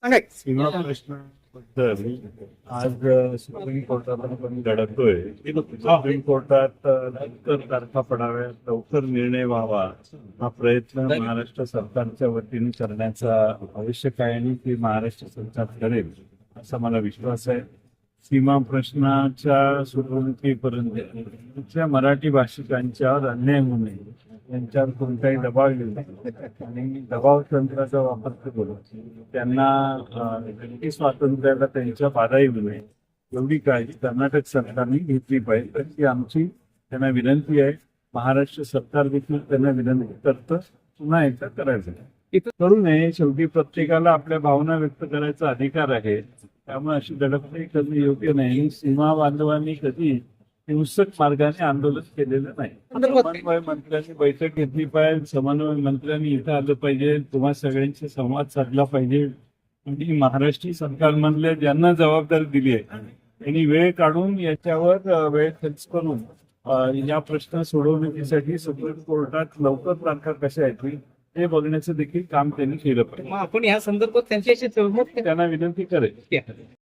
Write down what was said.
सांगा की. सीमा प्रश्नाबद्दल आज सुप्रीम कोर्टात आपण लढतोय. सुप्रीम कोर्टात लवकर तारखा पडाव्यात, लवकर निर्णय व्हावा हा प्रयत्न महाराष्ट्र सरकारच्या वतीने करण्याचा आवश्यक आहे आणि ते महाराष्ट्र सरकार करेल असा मला विश्वास आहे. सीमा प्रश्नाच्या सोडवणुकीपर्यंत मराठी भाषिकांच्यावर अन्याय होऊ नये, यांच्यावर कोणताही दबाव येऊ नये आणि दबाव तंत्राचा वापर करून त्यांना व्यक्ती स्वातंत्र्याला त्यांच्या बाधा येऊ नये एवढी काळजी कर्नाटक सरकारने घेतली पाहिजे. तर ती आमची त्यांना विनंती आहे. महाराष्ट्र सरकार देखील त्यांना विनंती करतं पुन्हा एकदा करायचं. इथं करू नये. शेवटी प्रत्येकाला आपल्या भावना व्यक्त करायचा अधिकार आहे. त्यामुळे अशी दडपणी करणं योग्य नाही. सीमा बांधवांनी कधी हिंसक मार्गाने आंदोलन केलेलं नाही. समन्वय मंत्र्यांनी बैठक घेतली पाहिजे. समन्वय मंत्र्यांनी इथं आलं पाहिजे. तुम्हा सगळ्यांशी संवाद साधला पाहिजे आणि महाराष्ट्र सरकारमधल्या ज्यांना जबाबदारी दिली आहे त्यांनी वेळ काढून याच्यावर वेळ खर्च करून या प्रश्न सोडवण्यासाठी सुप्रीम कोर्टात लवकर तारखा कशा येतील हे बघण्याचं देखील काम त्यांनी केलं पाहिजे. मग आपण या संदर्भात त्यांच्याशी सहमत त्यांना विनंती करेल.